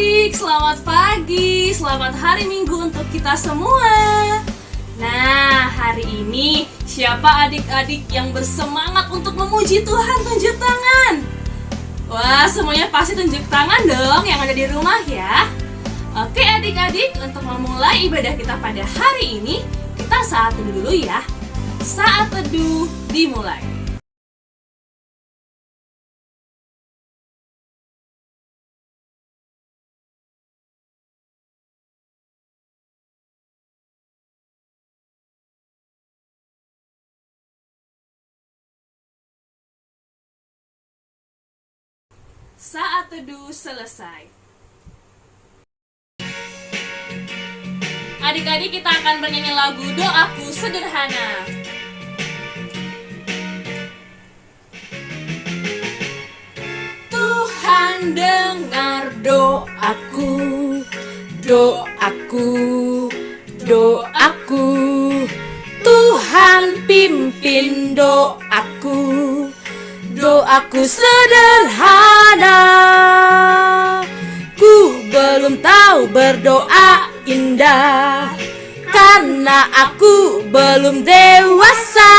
adik-adik, selamat pagi, selamat hari Minggu untuk kita semua. Nah, hari ini siapa adik-adik yang bersemangat untuk memuji Tuhan? Tunjuk tangan. Wah, semuanya pasti tunjuk tangan dong yang ada di rumah ya. Oke adik-adik, untuk memulai ibadah kita pada hari ini, kita saat teduh dulu ya. Saat teduh dimulai. Saat teduh selesai. Adik-adik, kita akan bernyanyi lagu Doaku Sederhana. Tuhan dengar doaku, doaku, doaku. Tuhan pimpin doaku, doaku sederhana. Ku belum tahu berdoa indah, karena aku belum dewasa.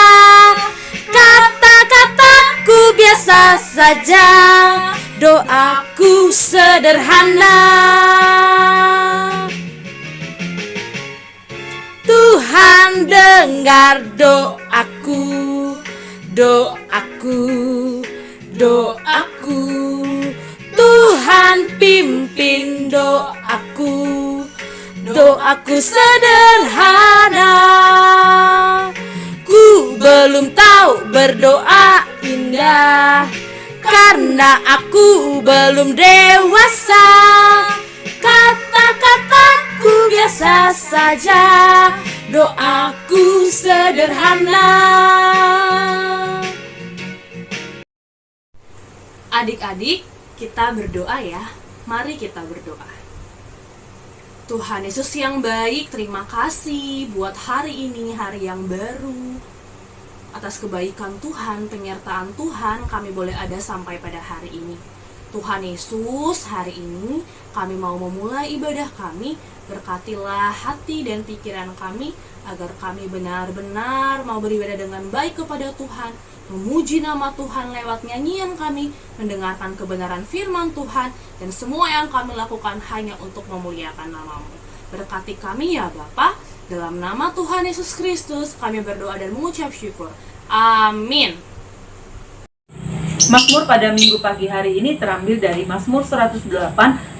Kata-kataku biasa saja, doaku sederhana. Tuhan dengar doaku, doaku, doaku. Tuhan pimpin doaku, doaku sederhana. Ku belum tahu berdoa indah, karena aku belum dewasa. Kata-kataku biasa saja, doaku sederhana. Adik-adik, kita berdoa ya. Mari kita berdoa. Tuhan Yesus yang baik, terima kasih buat hari ini, hari yang baru. Atas kebaikan Tuhan, penyertaan Tuhan, kami boleh ada sampai pada hari ini. Tuhan Yesus, hari ini kami mau memulai ibadah kami. Berkatilah hati dan pikiran kami, agar kami benar-benar mau beribadah dengan baik kepada Tuhan, memuji nama Tuhan lewat nyanyian kami, mendengarkan kebenaran firman Tuhan, dan semua yang kami lakukan hanya untuk memuliakan nama-Mu. Berkati kami ya Bapa, dalam nama Tuhan Yesus Kristus kami berdoa dan mengucap syukur. Amin. Mazmur pada minggu pagi hari ini terambil dari Mazmur 108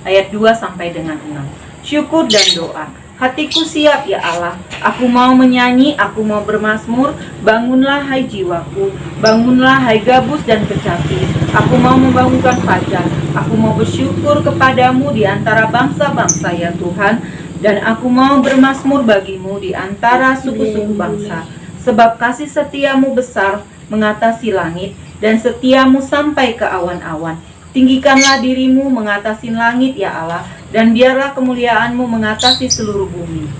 ayat 2 sampai dengan 6. Syukur dan doa. Hatiku siap ya Allah, aku mau menyanyi, aku mau bermazmur. Bangunlah hai jiwaku, bangunlah hai gabus dan kecapi. Aku mau membangunkan fajar, aku mau bersyukur kepadamu di antara bangsa-bangsa ya Tuhan. Dan aku mau bermazmur bagimu di antara suku-suku bangsa. Sebab kasih setiamu besar mengatasi langit, dan setiamu sampai ke awan-awan. Tinggikanlah dirimu mengatasi langit ya Allah, dan biarlah kemuliaanmu mengatasi seluruh bumi.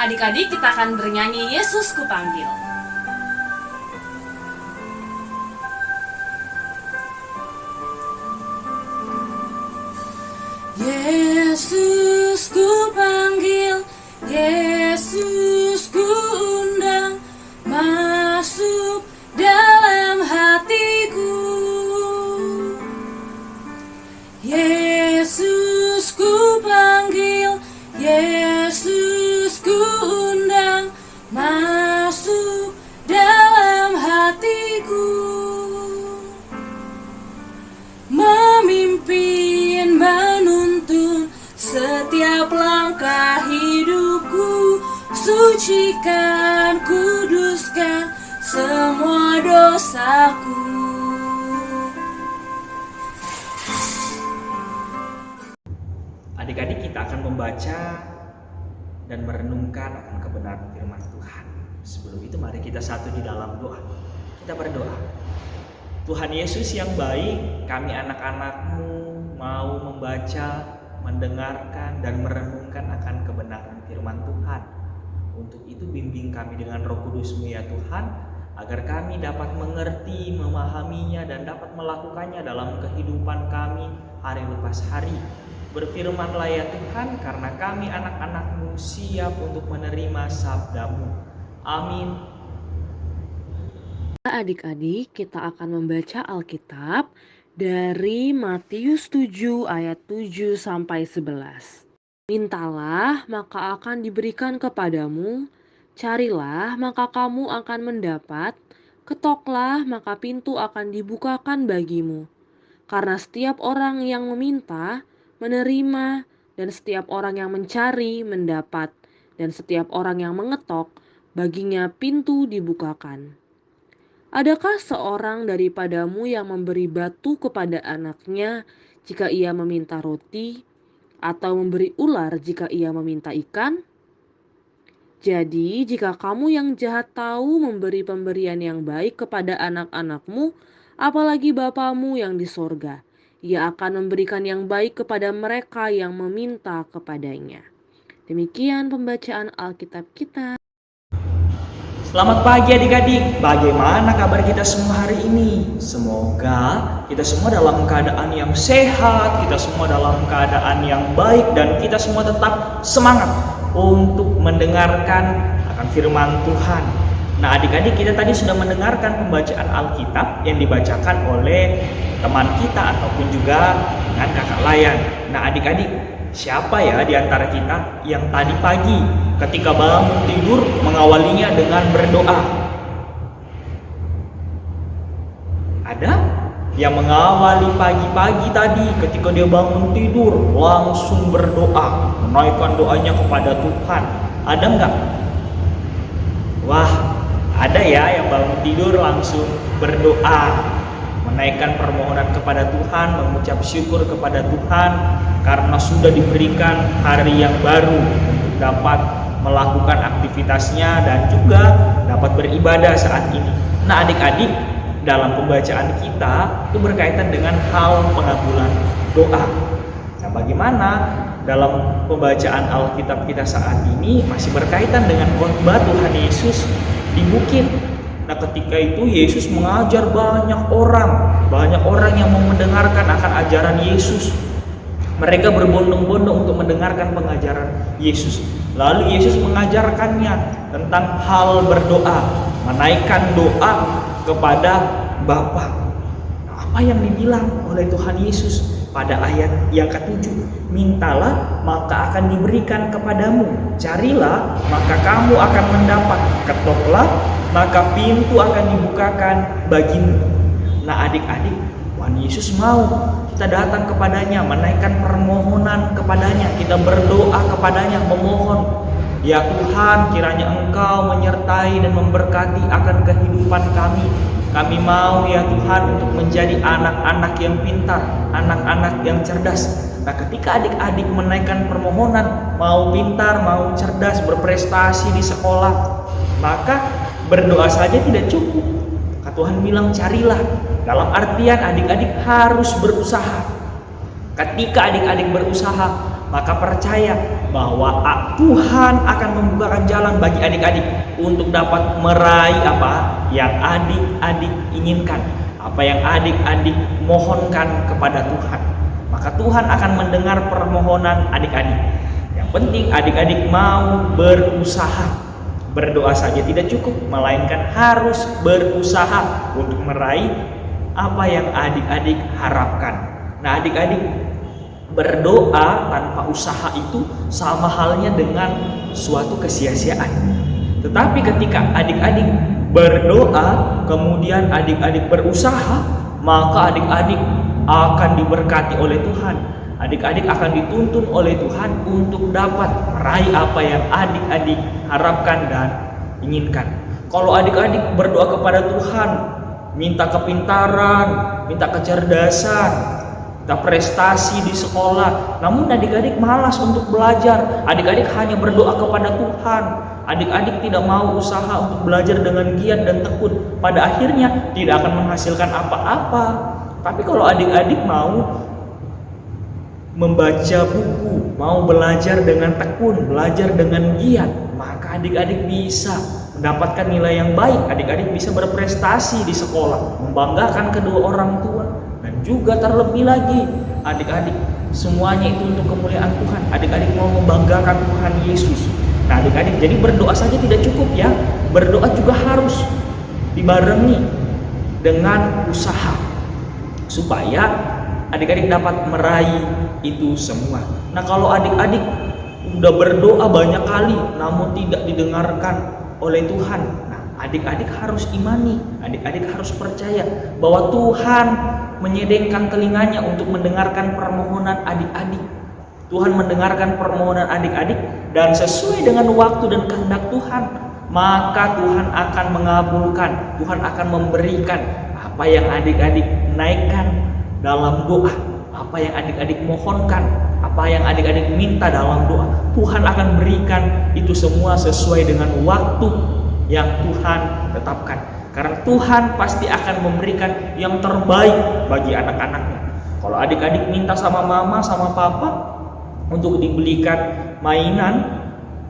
Adik-adik, kita akan bernyanyi Yesus Kupanggil. Yesus kupanggil, Yesus kuundang, masuk dalam hatiku. Yesus kupanggil, Yesus kuundang, masuk dalam hatiku. Memimpin, menuntun setiap langkah hidupku. Sucikan, kuduskan semua dosaku. Adik-adik, kita akan membaca dan merenungkan akan kebenaran firman Tuhan. Sebelum itu mari kita satu di dalam doa. Kita berdoa. Tuhan Yesus yang baik, kami anak-anak-Mu mau membaca, mendengarkan, dan merenungkan akan kebenaran firman Tuhan. Untuk itu bimbing kami dengan Roh Kudus-Mu ya Tuhan, agar kami dapat mengerti, memahaminya, dan dapat melakukannya dalam kehidupan kami hari lepas hari. Berfirmanlah ya Tuhan, karena kami anak-anak-Mu siap untuk menerima sabda-Mu. Amin. Adik-adik, kita akan membaca Alkitab dari Matius 7 ayat 7 sampai 11. Mintalah, maka akan diberikan kepadamu. Carilah, maka kamu akan mendapat. Ketoklah, maka pintu akan dibukakan bagimu. Karena setiap orang yang meminta, menerima, dan setiap orang yang mencari, mendapat, dan setiap orang yang mengetok, baginya pintu dibukakan. Adakah seorang daripadamu yang memberi batu kepada anaknya jika ia meminta roti, atau memberi ular jika ia meminta ikan? Jadi, jika kamu yang jahat tahu memberi pemberian yang baik kepada anak-anakmu, apalagi Bapamu yang di sorga, Ia akan memberikan yang baik kepada mereka yang meminta kepadanya. Demikian pembacaan Alkitab kita. Selamat pagi adik-adik, bagaimana kabar kita semua hari ini? Semoga kita semua dalam keadaan yang sehat, kita semua dalam keadaan yang baik, dan kita semua tetap semangat untuk mendengarkan akan firman Tuhan. Nah adik-adik, kita tadi sudah mendengarkan pembacaan Alkitab yang dibacakan oleh teman kita ataupun juga dengan kakak Layan. Nah adik-adik, siapa ya di antara kita yang tadi pagi ketika bangun tidur mengawalinya dengan berdoa? Ada yang mengawali pagi-pagi tadi ketika dia bangun tidur langsung berdoa, menaikkan doanya kepada Tuhan? Ada enggak? Wah, ada ya yang bangun tidur langsung berdoa, menaikkan permohonan kepada Tuhan, mengucap syukur kepada Tuhan karena sudah diberikan hari yang baru untuk dapat melakukan aktivitasnya dan juga dapat beribadah saat ini. Nah adik-adik, dalam pembacaan kita itu berkaitan dengan hal pengabulan doa. Nah bagaimana dalam pembacaan Alkitab kita saat ini masih berkaitan dengan khotbah Tuhan Yesus di bukit. Nah ketika itu Yesus mengajar banyak orang yang mau mendengarkan akan ajaran Yesus. Mereka berbondong-bondong untuk mendengarkan pengajaran Yesus. Lalu Yesus mengajarkannya tentang hal berdoa, menaikkan doa kepada Bapa. Nah, apa yang dibilang oleh Tuhan Yesus pada ayat yang ke-7? Mintalah, maka akan diberikan kepadamu. Carilah, maka kamu akan mendapat. Ketoklah, maka pintu akan dibukakan bagimu. Nah adik-adik, Tuhan Yesus mau kita datang kepadanya, menaikkan permohonan kepadanya, kita berdoa kepadanya, memohon, ya Tuhan, kiranya Engkau menyertai dan memberkati akan kehidupan kami. Kami mau ya Tuhan untuk menjadi anak-anak yang pintar, anak-anak yang cerdas. Nah ketika adik-adik menaikkan permohonan, mau pintar, mau cerdas, berprestasi di sekolah, maka berdoa saja tidak cukup. Tuhan bilang carilah, dalam artian adik-adik harus berusaha. Ketika adik-adik berusaha, maka percaya bahwa Tuhan akan membukakan jalan bagi adik-adik untuk dapat meraih apa yang adik-adik inginkan, apa yang adik-adik mohonkan kepada Tuhan. Maka Tuhan akan mendengar permohonan adik-adik. Yang penting adik-adik mau berusaha. Berdoa saja tidak cukup, melainkan harus berusaha untuk meraih apa yang adik-adik harapkan. Nah adik-adik, berdoa tanpa usaha itu sama halnya dengan suatu kesia-siaan. Tetapi ketika adik-adik berdoa, kemudian adik-adik berusaha, maka adik-adik akan diberkati oleh Tuhan. Adik-adik akan dituntun oleh Tuhan untuk dapat meraih apa yang adik-adik harapkan dan inginkan. Kalau adik-adik berdoa kepada Tuhan, minta kepintaran, minta kecerdasan, minta prestasi di sekolah, namun adik-adik malas untuk belajar, adik-adik hanya berdoa kepada Tuhan, adik-adik tidak mau usaha untuk belajar dengan giat dan tekun, pada akhirnya tidak akan menghasilkan apa-apa. Tapi kalau adik-adik mau membaca buku, mau belajar dengan tekun, belajar dengan giat, maka adik-adik bisa mendapatkan nilai yang baik, adik-adik bisa berprestasi di sekolah, membanggakan kedua orang tua, dan juga terlebih lagi adik-adik semuanya itu untuk kemuliaan Tuhan. Adik-adik mau membanggakan Tuhan Yesus. Nah adik-adik, jadi berdoa saja tidak cukup ya, berdoa juga harus dibarengi dengan usaha supaya adik-adik dapat meraih itu semua. Nah kalau adik-adik udah berdoa banyak kali namun tidak didengarkan oleh Tuhan, nah adik-adik harus imani, adik-adik harus percaya bahwa Tuhan menyedengkan telinganya untuk mendengarkan permohonan adik-adik. Tuhan mendengarkan permohonan adik-adik, dan sesuai dengan waktu dan kehendak Tuhan, maka Tuhan akan mengabulkan, Tuhan akan memberikan apa yang adik-adik naikkan dalam doa, apa yang adik-adik mohonkan, apa yang adik-adik minta dalam doa. Tuhan akan berikan itu semua sesuai dengan waktu yang Tuhan tetapkan. Karena Tuhan pasti akan memberikan yang terbaik bagi anak-anaknya. Kalau adik-adik minta sama mama, sama papa untuk dibelikan mainan,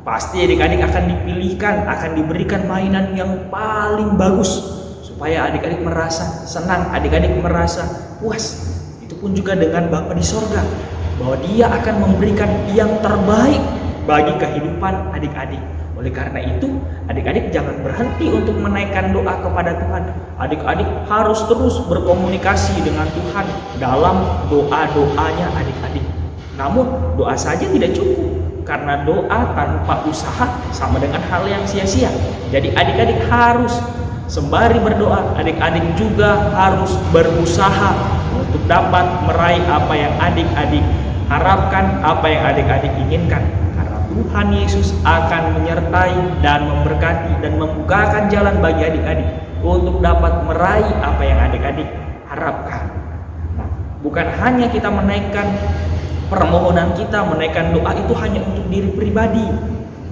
pasti adik-adik akan dipilihkan, akan diberikan mainan yang paling bagus supaya adik-adik merasa senang, adik-adik merasa puas. Itu pun juga dengan Bapa di sorga, bahwa Dia akan memberikan yang terbaik bagi kehidupan adik-adik. Oleh karena itu, adik-adik jangan berhenti untuk menaikkan doa kepada Tuhan. Adik-adik harus terus berkomunikasi dengan Tuhan dalam doa-doanya adik-adik. Namun doa saja tidak cukup, karena doa tanpa usaha sama dengan hal yang sia-sia. Jadi adik-adik harus sembari berdoa, adik-adik juga harus berusaha untuk dapat meraih apa yang adik-adik harapkan, apa yang adik-adik inginkan. Karena Tuhan Yesus akan menyertai dan memberkati dan membukakan jalan bagi adik-adik untuk dapat meraih apa yang adik-adik harapkan. Nah, bukan hanya kita menaikkan permohonan kita, menaikkan doa itu hanya untuk diri pribadi,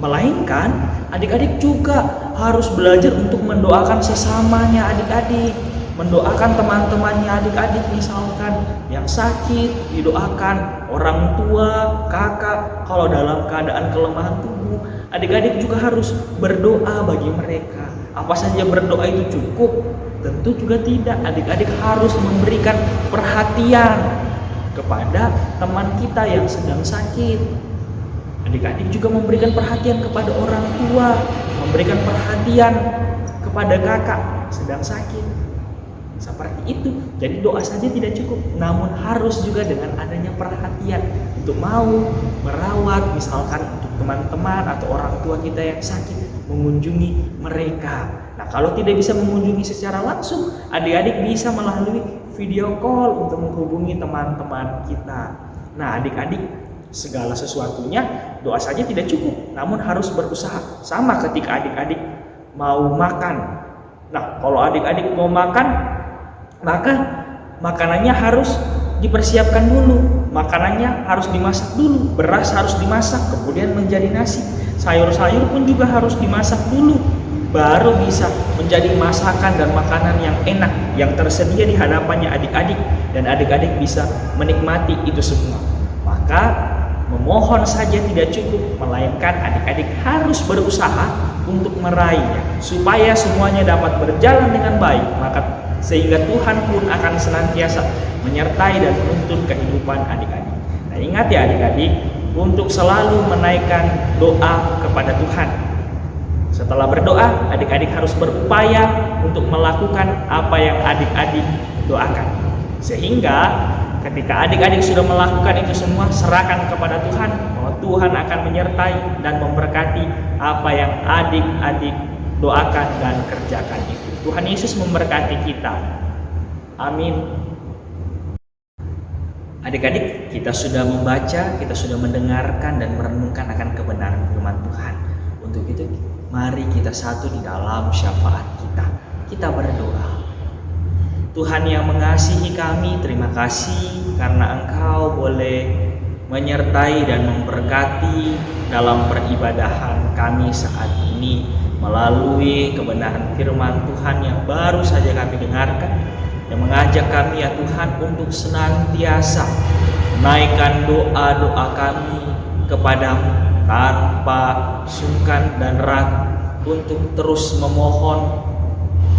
melainkan adik-adik juga harus belajar untuk mendoakan sesamanya adik-adik, mendoakan teman-temannya adik-adik, misalkan yang sakit didoakan, orang tua, kakak kalau dalam keadaan kelemahan tubuh, adik-adik juga harus berdoa bagi mereka. Apa saja berdoa itu cukup? Tentu juga tidak. Adik-adik harus memberikan perhatian kepada teman kita yang sedang sakit. Adik-adik juga memberikan perhatian kepada orang tua, memberikan perhatian kepada kakak sedang sakit. Seperti itu. Jadi doa saja tidak cukup, namun harus juga dengan adanya perhatian untuk mau merawat, misalkan untuk teman-teman atau orang tua kita yang sakit, mengunjungi mereka. Nah, kalau tidak bisa mengunjungi secara langsung, adik-adik bisa melalui video call untuk menghubungi teman-teman kita. Nah, adik-adik, segala sesuatunya doa saja tidak cukup, namun harus berusaha. Sama ketika adik-adik mau makan. Nah, kalau adik-adik mau makan, maka makanannya harus dipersiapkan dulu, makanannya harus dimasak dulu, beras harus dimasak, kemudian menjadi nasi, sayur-sayur pun juga harus dimasak dulu, baru bisa menjadi masakan dan makanan yang enak yang tersedia di hadapannya adik-adik, dan adik-adik bisa menikmati itu semua. Maka memohon saja tidak cukup, melainkan adik-adik harus berusaha untuk meraihnya supaya semuanya dapat berjalan dengan baik, maka sehingga Tuhan pun akan senantiasa menyertai dan menuntun kehidupan adik-adik. Nah, ingat ya adik-adik, untuk selalu menaikkan doa kepada Tuhan. Setelah berdoa, adik-adik harus berupaya untuk melakukan apa yang adik-adik doakan. Sehingga ketika adik-adik sudah melakukan itu semua, serahkan kepada Tuhan, bahwa Tuhan akan menyertai dan memberkati apa yang adik-adik doakan dan kerjakan itu. Tuhan Yesus memberkati kita. Amin. Adik-adik, kita sudah membaca, kita sudah mendengarkan dan merenungkan akan kebenaran firman Tuhan. Untuk itu, mari kita satu di dalam syafaat kita. Kita berdoa. Tuhan yang mengasihi kami, terima kasih karena Engkau boleh menyertai dan memberkati dalam peribadahan kami saat ini melalui kebenaran firman Tuhan yang baru saja kami dengarkan, yang mengajak kami ya Tuhan untuk senantiasa menaikkan doa-doa kami kepadamu tanpa sungkan dan ragu untuk terus memohon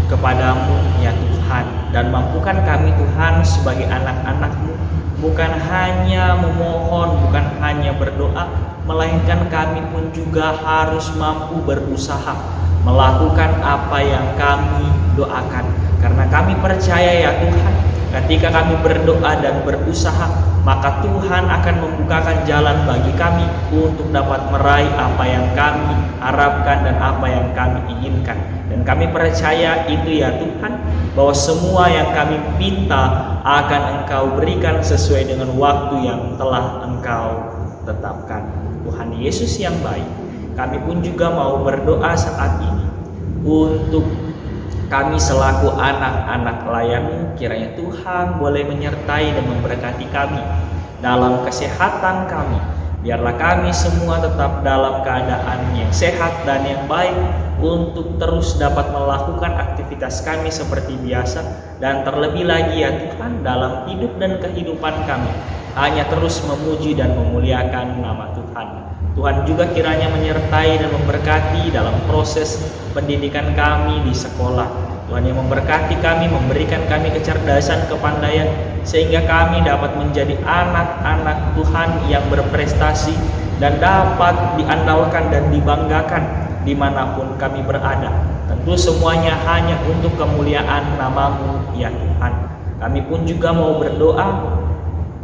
kepadamu ya Tuhan, dan mampukan kami Tuhan sebagai anak-anak-Mu bukan hanya memohon, bukan hanya berdoa, melainkan kami pun juga harus mampu berusaha melakukan apa yang kami doakan, karena kami percaya ya Tuhan, ketika kami berdoa dan berusaha, maka Tuhan akan membukakan jalan bagi kami untuk dapat meraih apa yang kami harapkan dan apa yang kami inginkan. Dan kami percaya itu ya Tuhan, bahwa semua yang kami minta akan Engkau berikan sesuai dengan waktu yang telah Engkau tetapkan. Tuhan Yesus yang baik, kami pun juga mau berdoa saat ini untuk kami selaku anak-anak layan-Mu. Kiranya Tuhan boleh menyertai dan memberkati kami dalam kesehatan kami. Biarlah kami semua tetap dalam keadaan yang sehat dan yang baik untuk terus dapat melakukan aktivitas kami seperti biasa, dan terlebih lagi ya Tuhan, dalam hidup dan kehidupan kami hanya terus memuji dan memuliakan nama Tuhan. Tuhan juga kiranya menyertai dan memberkati dalam proses pendidikan kami di sekolah. Tuhan yang memberkati kami, memberikan kami kecerdasan, kepandaian, sehingga kami dapat menjadi anak-anak Tuhan yang berprestasi dan dapat diandalkan dan dibanggakan dimanapun kami berada. Tentu semuanya hanya untuk kemuliaan nama-Mu ya Tuhan. Kami pun juga mau berdoa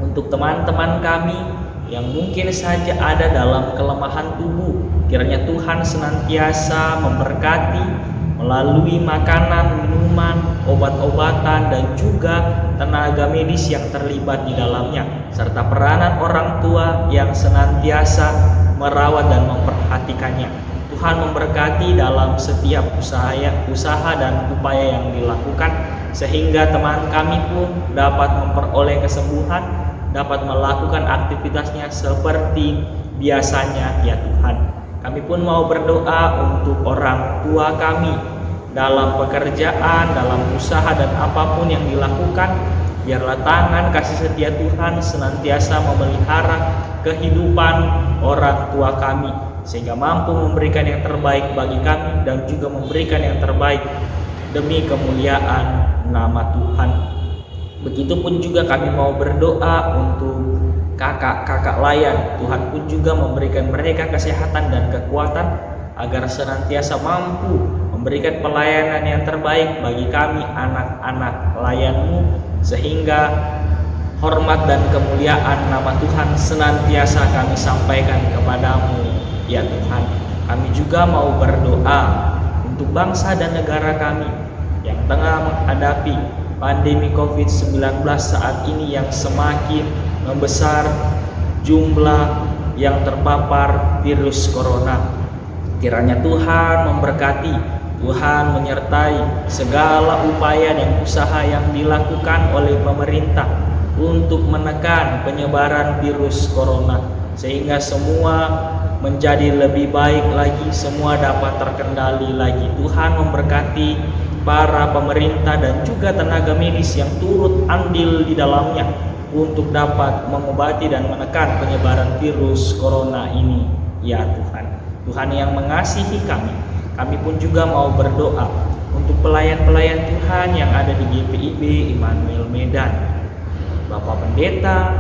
untuk teman-teman kami yang mungkin saja ada dalam kelemahan tubuh. Kiranya Tuhan senantiasa memberkati melalui makanan, minuman, obat-obatan, dan juga tenaga medis yang terlibat di dalamnya, serta peranan orang tua yang senantiasa merawat dan memperhatikannya. Tuhan memberkati dalam setiap usaha dan upaya yang dilakukan, sehingga teman kami pun dapat memperoleh kesembuhan, dapat melakukan aktivitasnya seperti biasanya ya Tuhan. Kami pun mau berdoa untuk orang tua kami dalam pekerjaan, dalam usaha dan apapun yang dilakukan. Biarlah tangan kasih setia Tuhan senantiasa memelihara kehidupan orang tua kami, sehingga mampu memberikan yang terbaik bagi kami dan juga memberikan yang terbaik demi kemuliaan nama Tuhan. Begitupun juga kami mau berdoa untuk kakak-kakak layan. Tuhan pun juga memberikan mereka kesehatan dan kekuatan agar senantiasa mampu memberikan pelayanan yang terbaik bagi kami anak-anak layan-Mu, sehingga hormat dan kemuliaan nama Tuhan senantiasa kami sampaikan kepadamu ya Tuhan. Kami juga mau berdoa untuk bangsa dan negara kami yang tengah menghadapi pandemi COVID-19 saat ini yang semakin membesar jumlah yang terpapar virus corona. Kiranya Tuhan memberkati, Tuhan menyertai segala upaya dan usaha yang dilakukan oleh pemerintah untuk menekan penyebaran virus corona, sehingga semua menjadi lebih baik lagi, semua dapat terkendali lagi. Tuhan memberkati para pemerintah dan juga tenaga medis yang turut andil di dalamnya untuk dapat mengobati dan menekan penyebaran virus corona ini ya Tuhan. Tuhan yang mengasihi kami, kami pun juga mau berdoa untuk pelayan-pelayan Tuhan yang ada di GPIB Immanuel Medan, Bapak Pendeta,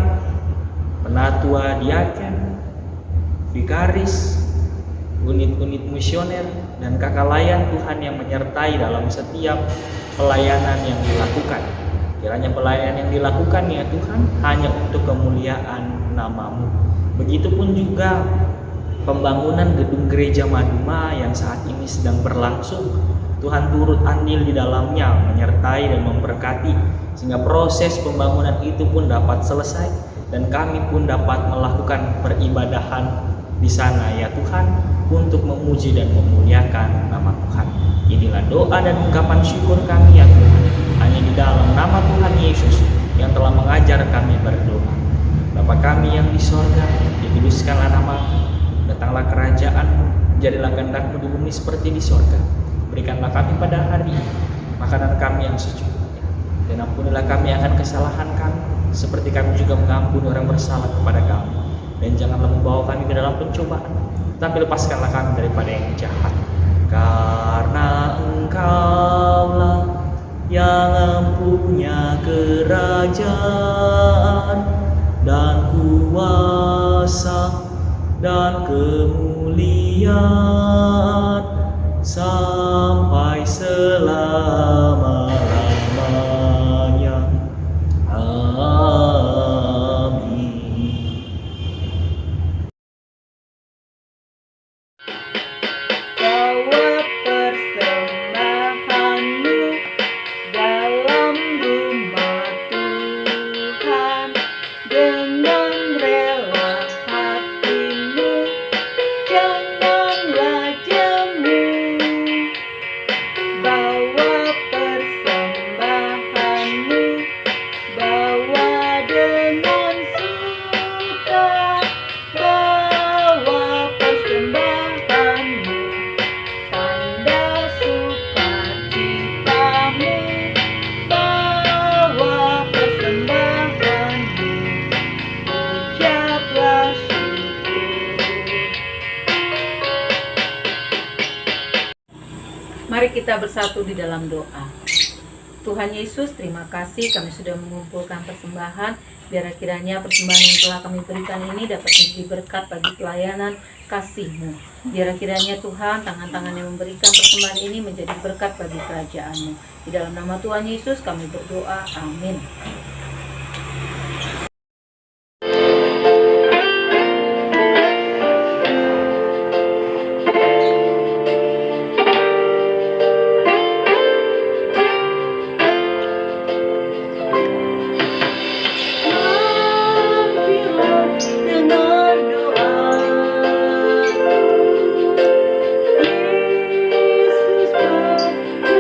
Penatua Diaken, Vikaris, unit-unit misioner, dan kakak layan Tuhan yang menyertai dalam setiap pelayanan yang dilakukan. Kiranya pelayanan yang dilakukan ya Tuhan hanya untuk kemuliaan nama-Mu. Begitupun juga pembangunan gedung gereja Maduma yang saat ini sedang berlangsung. Tuhan turut andil di dalamnya, menyertai dan memberkati, sehingga proses pembangunan itu pun dapat selesai dan kami pun dapat melakukan peribadahan di sana ya Tuhan, untuk memuji dan memuliakan nama Tuhan. Inilah doa dan ungkapan syukur kami ya Tuhan, hanya di dalam nama Tuhan Yesus yang telah mengajar kami berdoa. Bapa kami yang di sorga, dikuduskanlah nama-Mu, datanglah kerajaan-Mu, jadilah kehendak-Mu di bumi seperti di sorga. Berikanlah kami pada hari ini makanan kami yang secukupnya, dan ampunilah kami akan kesalahan kami, seperti kami juga mengampuni orang bersalah kepada kami. Dan janganlah membawa kami ke dalam pencobaan, tapi lepaskanlah kami daripada yang jahat. kerajaan dan kuasa dan kemuliaan sampai selama-lamanya. Amin. Bawa persembahanmu dalam rumah Tuhan dengan rela hatimu, janganlah jemu. Bawa persembahanmu, bawa dengan suka, bawa persembahanmu, tanda sukacitamu, bawa persembahanmu, ucaplah syukur. Mari kita bersatu di dalam doa. Tuhan Yesus, terima kasih kami sudah mengumpulkan persembahan. Biar kiranya persembahan yang telah kami berikan ini dapat menjadi berkat bagi pelayanan kasih-Mu. Biar kiranya Tuhan, tangan-tangan yang memberikan persembahan ini menjadi berkat bagi kerajaan-Mu. Di dalam nama Tuhan Yesus kami berdoa, amin. Dengar doa, Yesus berdoa.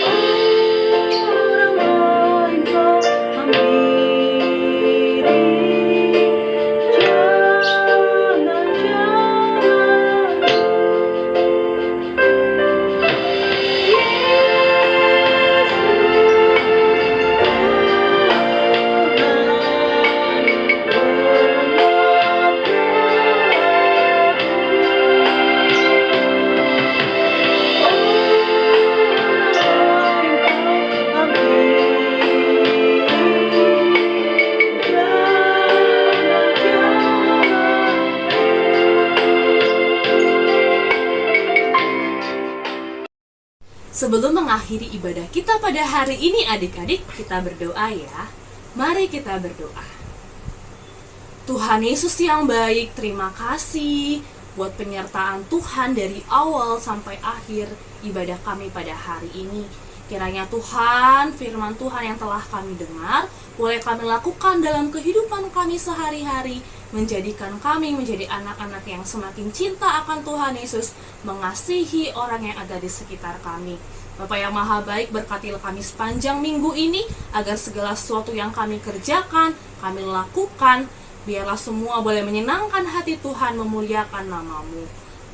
Orang lain kau hampiri, Sebelum mengakhiri ibadah kita pada hari ini adik-adik, kita berdoa ya. Mari kita berdoa. Tuhan Yesus yang baik, terima kasih buat penyertaan Tuhan dari awal sampai akhir ibadah kami pada hari ini. Kiranya Tuhan, firman Tuhan yang telah kami dengar, boleh kami lakukan dalam kehidupan kami sehari-hari, menjadikan kami menjadi anak-anak yang semakin cinta akan Tuhan Yesus, mengasihi orang yang ada di sekitar kami. Bapa yang Maha Baik, berkatilah kami sepanjang minggu ini, agar segala sesuatu yang kami kerjakan, kami lakukan, biarlah semua boleh menyenangkan hati Tuhan, memuliakan nama-Mu.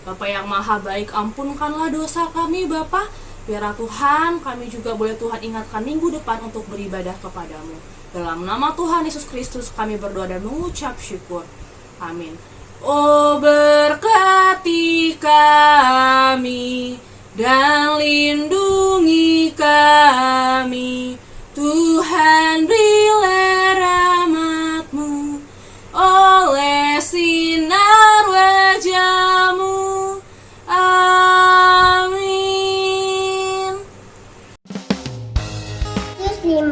Bapa yang Maha Baik, ampunkanlah dosa kami Bapa. Biarlah Tuhan, kami juga boleh Tuhan ingatkan minggu depan untuk beribadah kepadamu. Dalam nama Tuhan Yesus Kristus kami berdoa dan mengucap syukur. Amin. Oh, berkati kami dan lindungi kami, Tuhan, berilah rahmat-Mu oleh sinar wajah-Mu. Amin. Matius 5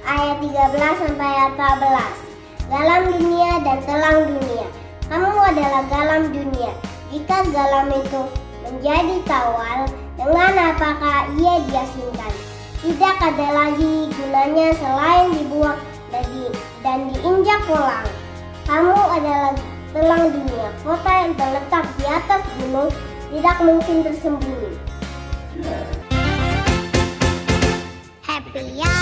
ayat 13 sampai ayat 14. Galam dunia dan telang dunia. Kamu adalah galam dunia. Jika galam itu menjadi tawar, dengan apakah ia diasinkan? Tidak ada lagi gunanya selain dibuang dan diinjak pulang. Kamu adalah telang dunia. Kota yang terletak di atas gunung tidak mungkin tersembunyi. Happy ya.